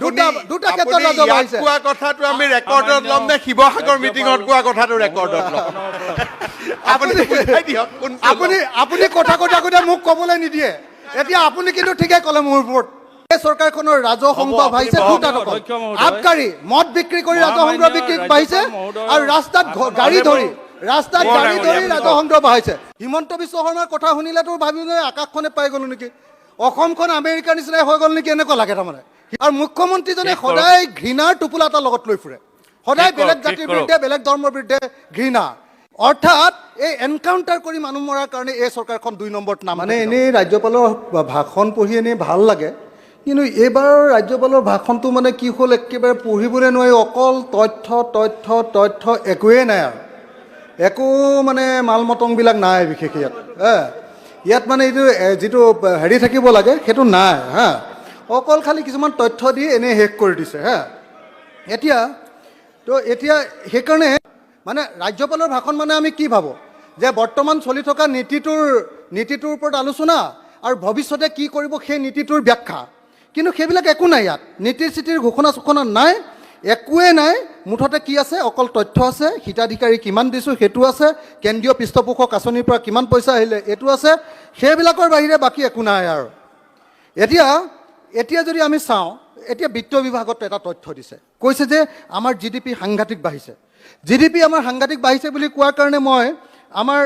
দুটা ক্ষেত্ৰত ৰাজহ বাঢ়িছে কোৱা কথাটো আমি ৰেকৰ্ডত ল'ম নে শিৱসাগৰ মিটিঙত কোৱা কথাটো ৰেকৰ্ডত ল'ম আপুনি বুজাই দিয়ক আপুনি কথা কৈ মোক ক'বলৈ নিদিয়ে এতিয়া আপুনি কিন্তু ঠিকে ক'লে মোৰ ওপৰত এই চৰকাৰখনৰ ৰাজহ সংগ্ৰহ বাঢ়িছে দুটা আবকাৰী মদ বিক্ৰী কৰি ৰাজহ সংগ্ৰহ বিক্ৰী বাঢ়িছে আৰু ৰাস্তাত গাড়ী ধৰি ৰাজহ সংগ্ৰহ বাঢ়িছে হিমন্ত বিশ্ব শৰ্মাৰ কথা শুনিলে তোৰ ভাবি আকাশখনে পাই গ'লো নেকি অসমখন আমেৰিকাৰ নিচিনাই হৈ গ'ল নেকি এনেকুৱা লাগে তাৰমানে আৰু মুখ্যমন্ত্ৰীজনে সদায় ঘৃণাৰ টোপোলা এটা লগত লৈ ফুৰে সদায় বেলেগ জাতিৰ বিৰুদ্ধে বেলেগ ধৰ্মৰ বিৰুদ্ধে ঘৃণা অৰ্থাৎ এই এনকাউণ্টাৰ কৰি মানুহ মৰাৰ কাৰণে এই চৰকাৰখন 2 নম্বৰত নাম মানে এনেই ৰাজ্যপালৰ ভাষণ পঢ়ি এনেই ভাল লাগে কিন্তু এইবাৰ ৰাজ্যপালৰ ভাষণটো মানে কি হ'ল একেবাৰে পঢ়িবলৈ নোৱাৰি অকল তথ্য একোৱেই নাই আৰু একো মানে মাল মটংবিলাক নাই বিশেষ ইয়াত মানে এইটো যিটো হেৰি থাকিব লাগে সেইটো নাই হা অকল খালি কিছুমান তথ্য দি এনেই শেষ কৰি দিছে হা এতিয়া সেইকাৰণে মানে ৰাজ্যপালৰ ভাষণ মানে আমি কি ভাবোঁ যে বৰ্তমান চলি থকা নীতিটোৰ ওপৰত আলোচনা আৰু ভৱিষ্যতে কি কৰিব সেই নীতিটোৰ ব্যাখ্যা কিন্তু সেইবিলাক একো নাই ইয়াত নীতি ঘোষণা নাই একোৱেই নাই মুঠতে কি আছে অকল তথ্য আছে হিতাধিকাৰী কিমান দিছোঁ সেইটো আছে কেন্দ্ৰীয় পৃষ্ঠপোষক আঁচনিৰ পৰা কিমান পইচা আহিলে এইটো আছে সেইবিলাকৰ বাহিৰে বাকী একো নাই আৰু এতিয়া যদি আমি চাওঁ এতিয়া বিত্ত বিভাগত এটা তথ্য দিছে কৈছে যে আমাৰ GDP সাংঘাতিক বাঢ়িছে GDP আমাৰ সাংঘাতিক বাঢ়িছে বুলি কোৱাৰ কাৰণে মই আমাৰ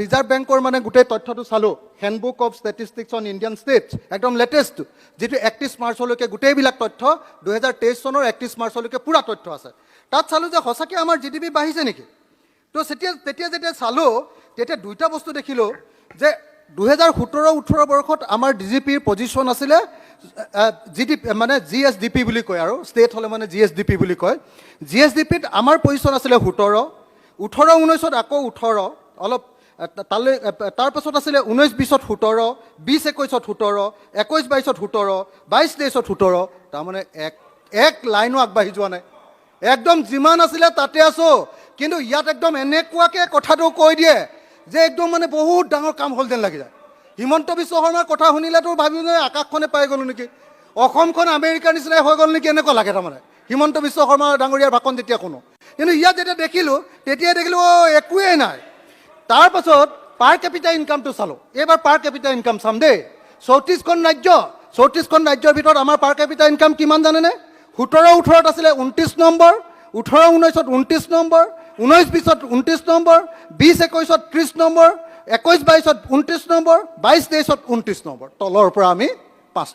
ৰিজাৰ্ভ বেংকৰ মানে গোটেই তথ্যটো চালোঁ handbook of statistics on Indian states একদম লেটেষ্ট যিটো 31 মাৰ্চলৈকে গোটেইবিলাক তথ্য 2023 চনৰ 31 মাৰ্চলৈকে পুৰা তথ্য আছে তাত চালোঁ যে সঁচাকৈ আমাৰ GDP বাঢ়িছে নেকি তো তেতিয়া যেতিয়া চালোঁ তেতিয়া দুইটা বস্তু দেখিলোঁ যে 2017-18 বৰ্ষত আমাৰ GDPৰ পজিশ্যন আছিলে GDP মানে GSDP বুলি কয় আৰু ষ্টেট হ'লে মানে GSDP বুলি কয় GSDPত আমাৰ পজিশ্যন আছিলে 18-19ত আকৌ 18 অলপ তালৈ তাৰপাছত আছিলে 19-20ত 17 20-21ত 17 21-22ত 17 22-23ত 17 তাৰমানে এক লাইনো আগবাঢ়ি যোৱা নাই একদম যিমান আছিলে তাতে আছোঁ কিন্তু ইয়াত একদম এনেকুৱাকৈ কথাটো কৈ দিয়ে যে একদম মানে বহুত ডাঙৰ কাম হ'ল যেন লাগি যায় হিমন্ত বিশ্ব শৰ্মাৰ কথা শুনিলে তোৰ ভাবি আকাশখনে পাই গ'লো নেকি অসমখন আমেৰিকাৰ নিচিনাই হৈ গ'ল নেকি এনেকুৱা লাগে তাৰমানে হিমন্ত বিশ্ব শৰ্মা ডাঙৰীয়াৰ ভাষণ যেতিয়া শুনো কিন্তু ইয়াত যেতিয়া দেখিলোঁ তেতিয়াই দেখিলোঁ একোৱেই নাই তাৰপাছত পাৰ কেপিটা ইনকামটো চালোঁ এইবাৰ পাৰ কেপিটা ইনকাম চাম দেই 34খন ৰাজ্যৰ ভিতৰত আমাৰ পাৰ কেপিটা ইনকাম কিমান জানেনে 17-18ত আছিলে 29 নম্বৰ 18-19ত 29 নম্বৰ 19-20ত 29 নম্বৰ 20-21ত 30 নম্বৰ 21-22ত 29 নম্বৰ 22-23ত 29 নম্বৰ তলৰ পৰা আমি 5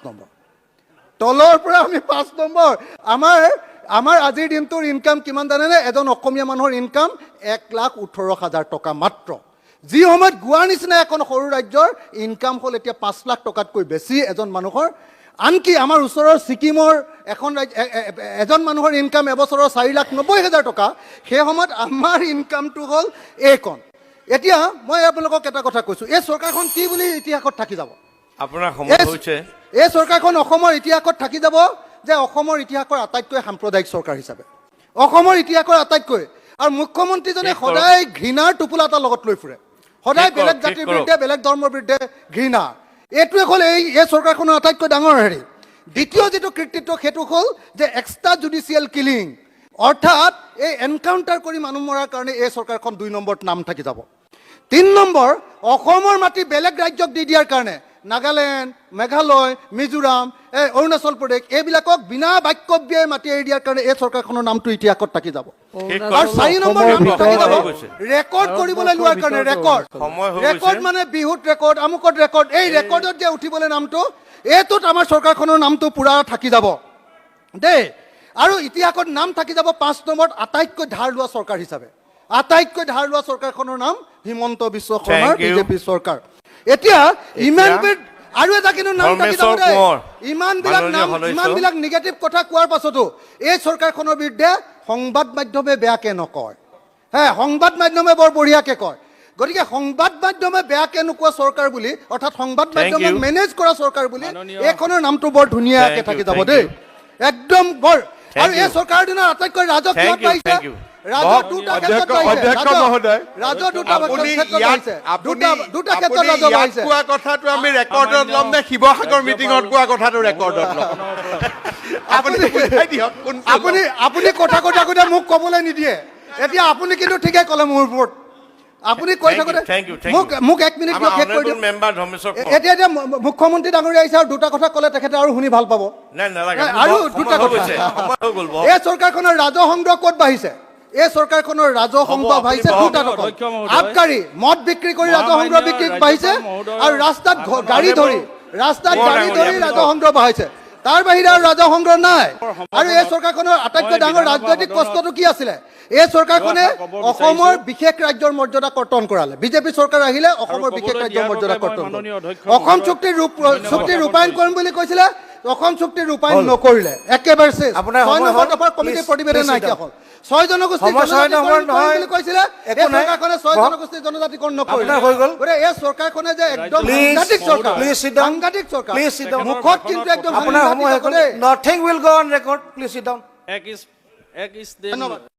নম্বৰ আমাৰ আজিৰ দিনটোৰ ইনকাম কিমান জানেনে এজন অসমীয়া মানুহৰ ইনকাম 1,18,000 টকা মাত্ৰ যি সময়ত গোৱাৰ নিচিনা এখন সৰু ৰাজ্যৰ ইনকাম হ'ল এতিয়া 5 লাখ টকাতকৈ বেছি এজন মানুহৰ আনকি আমাৰ ওচৰৰ ছিকিমৰ এজন মানুহৰ ইনকাম এবছৰৰ 4,90,000 টকা সেই সময়ত আমাৰ ইনকামটো হ'ল এইকণ এতিয়া মই আপোনালোকক এটা কথা কৈছোঁ এই চৰকাৰখন কি বুলি ইতিহাসত থাকি যাব আপোনাৰ সময় হৈছে এই চৰকাৰখন অসমৰ ইতিহাসত থাকি যাব যে অসমৰ ইতিহাসৰ আটাইতকৈ সাম্প্ৰদায়িক চৰকাৰ হিচাপে অসমৰ ইতিহাসৰ আটাইতকৈ আৰু মুখ্যমন্ত্ৰীজনে সদায় ঘৃণাৰ টোপোলা এটা লগত লৈ ফুৰে সদায় বেলেগ জাতিৰ বিৰুদ্ধে বেলেগ ধৰ্মৰ বিৰুদ্ধে ঘৃণা এইটোৱে হ'ল এই চৰকাৰখনৰ আটাইতকৈ ডাঙৰ হেৰি দ্বিতীয় যিটো কৃতিত্ব সেইটো হ'ল যে এক্সট্ৰা জুডিচিয়েল কিলিং অৰ্থাৎ এই এনকাউণ্টাৰ কৰি মানুহ মৰাৰ কাৰণে এই চৰকাৰখন 2 নম্বৰত নাম থাকি যাব 3 নম্বৰ অসমৰ মাটি বেলেগ ৰাজ্যক দি দিয়াৰ কাৰণে নাগালেণ্ড মেঘালয় মিজোৰাম অৰুণাচল প্ৰদেশ এইবিলাকক বিনা বাক্যব্যয়ে মাটি এৰি দিয়াৰ কাৰণে এই চৰকাৰখনৰ নামটো ইতিহাসত থাকি যাব আৰু 4 নম্বৰ নামটো থাকি যাব ৰেকৰ্ড কৰিবলৈ লোৱাৰ কাৰণে ৰেকৰ্ড মানে বিহুত ৰেকৰ্ড আমুকত ৰেকৰ্ড এই ৰেকৰ্ডত যে উঠিবলৈ নামটো এইটোত আমাৰ চৰকাৰখনৰ নামটো পুৰা থাকি যাব দেই আৰু ইতিহাসত নাম থাকি যাব 5 নম্বৰত আটাইতকৈ ধাৰ লোৱা চৰকাৰ হিচাপে আটাইতকৈ ধাৰ লোৱা চৰকাৰখনৰ নাম হিমন্ত বিশ্ব শৰ্মাৰ বিজেপি চৰকাৰ এতিয়া আৰু এটা কিন্তু নাম থাকি যাব দেই ইমানবিলাক নিগেটিভ কথা কোৱাৰ পাছতো এই চৰকাৰখনৰ বিৰুদ্ধে সংবাদ মাধ্যমে বেয়াকে নকয় সংবাদ মাধ্যমে বৰ বঢ়িয়াকে কয় গতিকে সংবাদ মাধ্যমে বেয়াকে নোকোৱা চৰকাৰ বুলি অৰ্থাৎ সংবাদ মাধ্যমে মেনেজ কৰা চৰকাৰ বুলি এইখনৰ নামটো বৰ ধুনীয়াকে থাকি যাব দেই একদম বৰ আৰু এই চৰকাৰৰ দিনৰ আটাইতকৈ ৰাজহ কিয় পাইছে কথাটো আমি ৰেকৰ্ডত ল'ম নে শিৱসাগৰ মিটিঙত কোৱা কথাটো ৰেকৰ্ডত ল'ম আপুনি বুজাই দিয়ক কোনটো law? আপুনি কথা কৈ থাকোঁতে মোক ক'বলৈ নিদিয়ে এতিয়া আপুনি কিন্তু ঠিকে ক'লে মোৰ ওপৰত আপুনি কৈ থাকোঁতে Thank you. মোক 1 মিনিট আমাৰ শেষ কৰি honorable দিয়ক member ধৰ্মেশ্বৰ কোঁৱৰ। এতিয়া মুখ্যমন্ত্ৰী ডাঙৰীয়া আহিছে আৰু দুটা কথা ক'লে তেখেতে আৰু শুনি ভাল পাব নাই নালাগে আৰু সময় দুটা হৈ কথা গৈছে, সময় হৈ গ'ল বহুত। এই চৰকাৰখনৰ ৰাজহ সংগ্ৰহ ক'ত বাঢ়িছে এই চৰকাৰখনৰ ৰাজহ সংগ্ৰহ আপুনি বাঢ়িছে বহক, দুটা টকা অধ্যক্ষ মহোদয়। আবকাৰী মদ বিক্ৰী কৰি ৰাজহ মহামান্য সংগ্ৰহ বিক্ৰী বাঢ়িছে ৰাজ্যপাল আৰু ৰাস্তাত গাড়ী ধৰি ৰাস্তাত মই গাড়ী ধৰি ডাঙৰীয়া, ৰাজহ সংগ্ৰহ বাঢ়িছে তাৰ বাহিৰে আৰু ৰাজহ সংগ্ৰহ নাই আৰু এই চৰকাৰখনৰ আটাইতকৈ ডাঙৰ ৰাজনৈতিক কষ্টটো কি আছিলে এই চৰকাৰখনে অসমৰ বিশেষ ৰাজ্যৰ মৰ্যাদা কৰ্তন কৰালে বিজেপি চৰকাৰ আহিলে অসমৰ বিশেষ ৰাজ্যৰ মৰ্যাদা কৰ্তন কৰিলে অসম চুক্তিৰ ৰূপায়ণ কৰিম বুলি কৈছিলে অসম চুক্তিৰ ৰূপায়ণ নকৰিলে একেবাৰে শেষ আপোনাৰ 6 সময় নম্বৰ হ'ল। দফাৰ কমিটিৰ Please, প্ৰতিবেদন please নাইকিয়া sit হ'ল 6 জনগোষ্ঠীৰ সময় 6 নম্বৰ জনজাতিকৰণ নহয়। কৰিম বুলি কৈছিলে এই একো নাই। চৰকাৰখনে 6 বহক। জনগোষ্ঠীৰ জনজাতিকৰণ নকৰিলে আপোনাৰ হৈ গ'ল। গতিকে এই চৰকাৰখনে যে একদম Please, সাংঘাতিক চৰকাৰ please sit down. সাংঘাতিক চৰকাৰ Please sit down. মুখত কিন্তু একদম আপোনাৰ সময় সাংঘাতিক হৈ গ'ল দেই। Nothing will go on record please sit down এক ইস দিন ধন্যবাদ